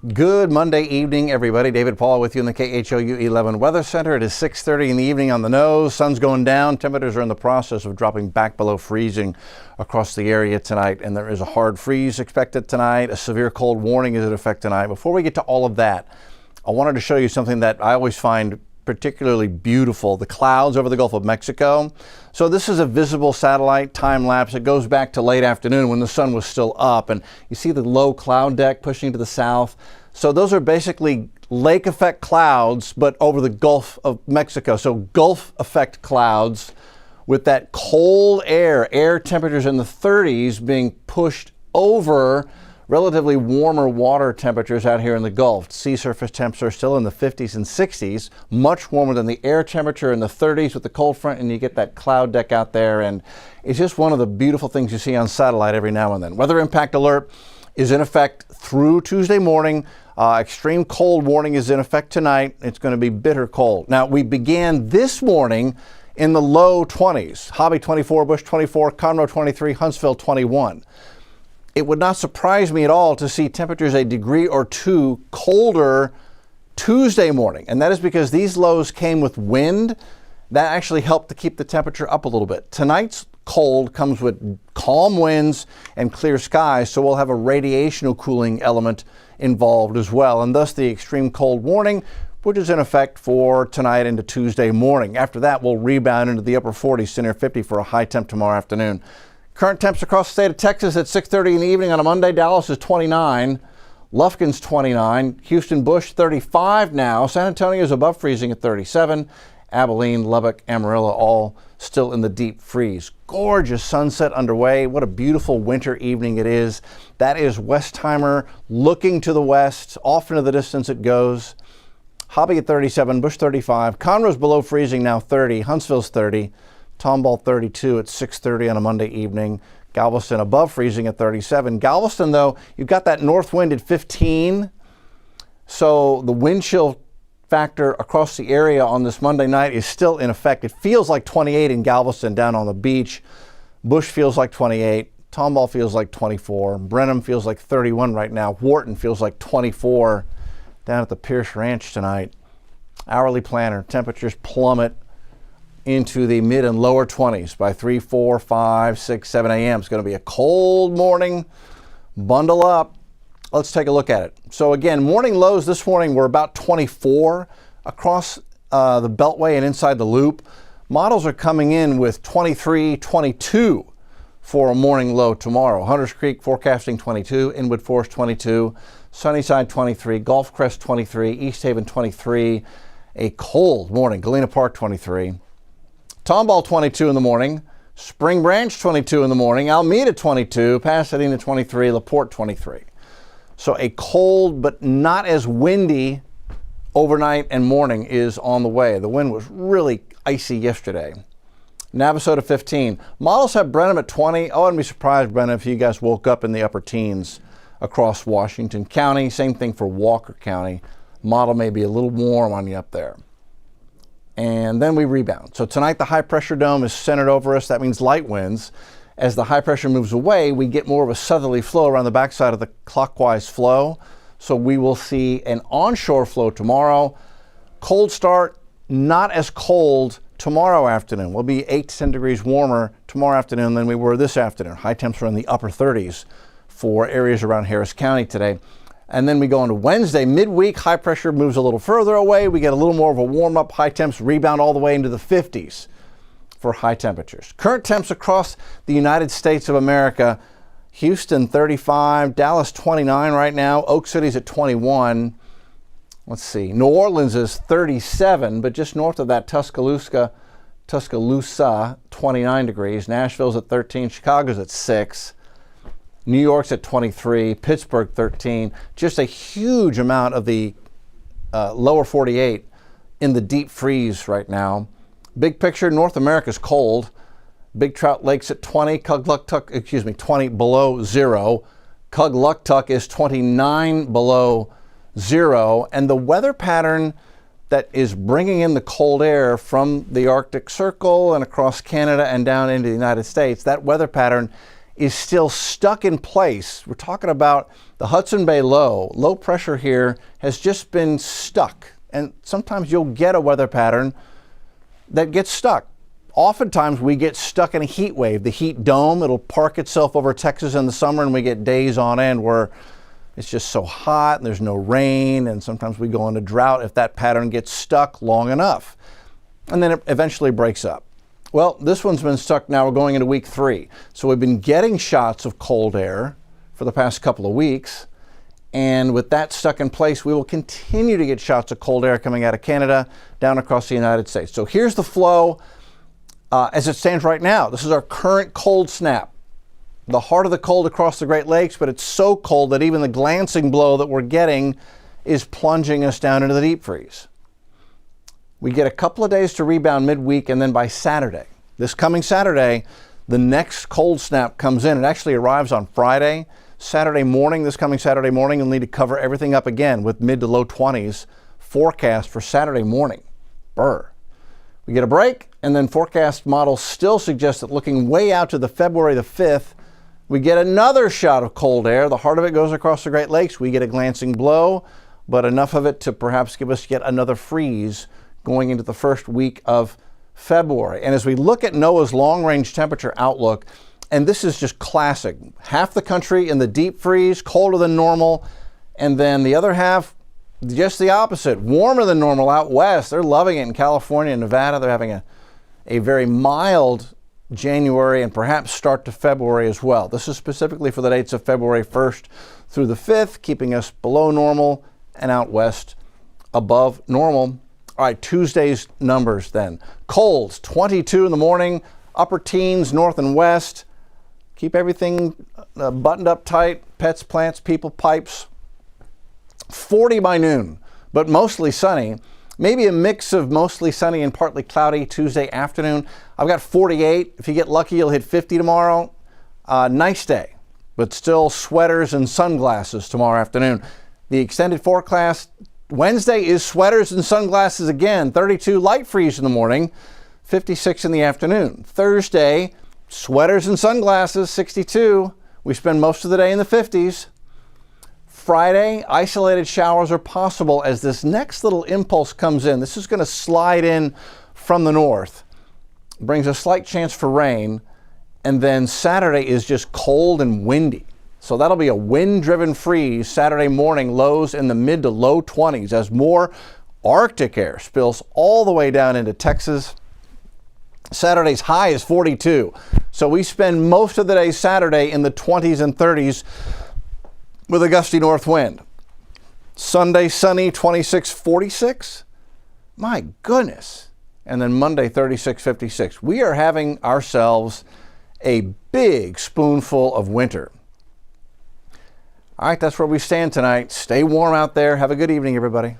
Good Monday evening, everybody. David Paul with you in the KHOU 11 Weather Center. It is 6:30 in the evening on the nose. Sun's going down. Temperatures are in the process of dropping back below freezing across the area tonight, and there is a hard freeze expected tonight. A severe cold warning is in effect tonight. Before we get to all of that, I wanted to show you something that I always find particularly beautiful, the clouds over the Gulf of Mexico. So this is a visible satellite time lapse. It goes back to late afternoon when the sun was still up, and you see the low cloud deck pushing to the south. So those are basically lake effect clouds, but over the Gulf of Mexico. So Gulf effect clouds with that cold air temperatures in the 30s being pushed over relatively warmer water temperatures out here in the Gulf. Sea surface temps are still in the 50s and 60s, much warmer than the air temperature in the 30s with the cold front, and you get that cloud deck out there, and it's just one of the beautiful things you see on satellite every now and then. Weather impact alert is in effect through Tuesday morning. Extreme cold warning is in effect tonight. It's going to be bitter cold. Now, we began this morning in the low 20s. Hobby 24, Bush 24, Conroe 23, Huntsville 21. It would not surprise me at all to see temperatures a degree or two colder Tuesday morning. And that is because these lows came with wind. That actually helped to keep the temperature up a little bit. Tonight's cold comes with calm winds and clear skies, so we'll have a radiational cooling element involved as well, and thus the extreme cold warning, which is in effect for tonight into Tuesday morning. After that, we'll rebound into the upper 40s to near 50 for a high temp tomorrow afternoon. Current temps across the state of Texas at 6:30 in the evening on a Monday. Dallas is 29. Lufkin's 29. Houston, Bush 35 now. San Antonio is above freezing at 37. Abilene, Lubbock, Amarillo, all still in the deep freeze. Gorgeous sunset underway. What a beautiful winter evening it is. That is Westheimer looking to the west. Off into the distance it goes. Hobby at 37, Bush 35. Conroe's below freezing now 30. Huntsville's 30. Tomball 32 at 6:30 on a Monday evening. Galveston above freezing at 37. Galveston, though, you've got that north wind at 15. So the wind chill factor across the area on this Monday night is still in effect. It feels like 28 in Galveston down on the beach. Bush feels like 28. Tomball feels like 24. Brenham feels like 31 right now. Wharton feels like 24 down at the Pierce Ranch tonight. Hourly planner, temperatures plummet into the mid and lower 20s by 3, 4, 5, 6, 7 a.m. It's going to be a cold morning. Bundle up. Let's take a look at it. So again, morning lows this morning were about 24 across the Beltway and inside the loop. Models are coming in with 23, 22 for a morning low tomorrow. Hunters Creek forecasting 22, Inwood Forest 22, Sunnyside 23, Gulf Crest 23, East Haven 23. A cold morning. Galena Park 23. Tomball 22 in the morning. Spring Branch 22 in the morning. Alameda 22. Pasadena 23. LaPorte 23. So a cold but not as windy overnight and morning is on the way. The wind was really icy yesterday. Navasota 15. Models have Brenham at 20. Oh, I'd be surprised, Brenham, if you guys woke up in the upper teens across Washington County. Same thing for Walker County. Model may be a little warm on you up there. And then we rebound. So tonight the high pressure dome is centered over us. That means light winds. As the high pressure moves away, we get more of a southerly flow around the backside of the clockwise flow. So we will see an onshore flow tomorrow. Cold start, not as cold tomorrow afternoon. We'll be 8 to 10 degrees warmer tomorrow afternoon than we were this afternoon. High temps are in the upper 30s for areas around Harris County today. And then we go into Wednesday, midweek, high pressure moves a little further away. We get a little more of a warm up. High temps rebound all the way into the 50s for high temperatures. Current temps across the United States of America: Houston 35, Dallas 29 right now, Oak City's at 21. Let's see, New Orleans is 37, but just north of that, Tuscaloosa 29 degrees. Nashville's at 13, Chicago's at 6. New York's at 23, Pittsburgh 13. Just a huge amount of the lower 48 in the deep freeze right now. Big picture, North America's cold. Big Trout Lake's at 20, 20 below zero. Kugluktuk is 29 below zero. And the weather pattern that is bringing in the cold air from the Arctic Circle and across Canada and down into the United States, that weather pattern is still stuck in place. We're talking about the Hudson Bay low pressure here has just been stuck. And sometimes you'll get a weather pattern that gets stuck. Oftentimes we get stuck in a heat wave, the heat dome. It'll park itself over Texas in the summer, and we get days on end where it's just so hot and there's no rain, and sometimes we go into drought if that pattern gets stuck long enough. And then it eventually breaks up. Well, this one's been stuck now. We're going into week 3. So we've been getting shots of cold air for the past couple of weeks. And with that stuck in place, we will continue to get shots of cold air coming out of Canada down across the United States. So here's the flow as it stands right now. This is our current cold snap. The heart of the cold across the Great Lakes, but it's so cold that even the glancing blow that we're getting is plunging us down into the deep freeze. We get a couple of days to rebound midweek, and then by Saturday, this coming Saturday, the next cold snap comes in. It actually arrives on Friday. Saturday morning, this coming Saturday morning, you'll need to cover everything up again with mid to low 20s forecast for Saturday morning. Brr. We get a break, and then forecast models still suggest that looking way out to the February the 5th, we get another shot of cold air. The heart of it goes across the Great Lakes. We get a glancing blow, but enough of it to perhaps give us yet another freeze going into the first week of February. And as we look at NOAA's long-range temperature outlook, and this is just classic, half the country in the deep freeze, colder than normal, and then the other half, just the opposite, warmer than normal out west. They're loving it in California and Nevada. They're having a very mild January and perhaps start to February as well. This is specifically for the dates of February 1st through the 5th, keeping us below normal, and out west above normal. All right, Tuesday's numbers then. Colds, 22 in the morning, upper teens north and west. Keep everything buttoned up tight, pets, plants, people, pipes. 40 by noon, but mostly sunny. Maybe a mix of mostly sunny and partly cloudy Tuesday afternoon. I've got 48. If you get lucky, you'll hit 50 tomorrow. Nice day, but still sweaters and sunglasses tomorrow afternoon. The extended forecast Wednesday is sweaters and sunglasses again. 32 light freeze in the morning, 56 in the afternoon. Thursday, sweaters and sunglasses, 62. We spend most of the day in the 50s. Friday, isolated showers are possible as this next little impulse comes in. This is going to slide in from the north. Brings a slight chance for rain. And then Saturday is just cold and windy. So that'll be a wind-driven freeze Saturday morning, lows in the mid to low 20s as more Arctic air spills all the way down into Texas. Saturday's high is 42. So we spend most of the day Saturday in the 20s and 30s with a gusty north wind. Sunday, sunny, 26, 46. My goodness. And then Monday, 36, 56. We are having ourselves a big spoonful of winter. All right, that's where we stand tonight. Stay warm out there. Have a good evening, everybody.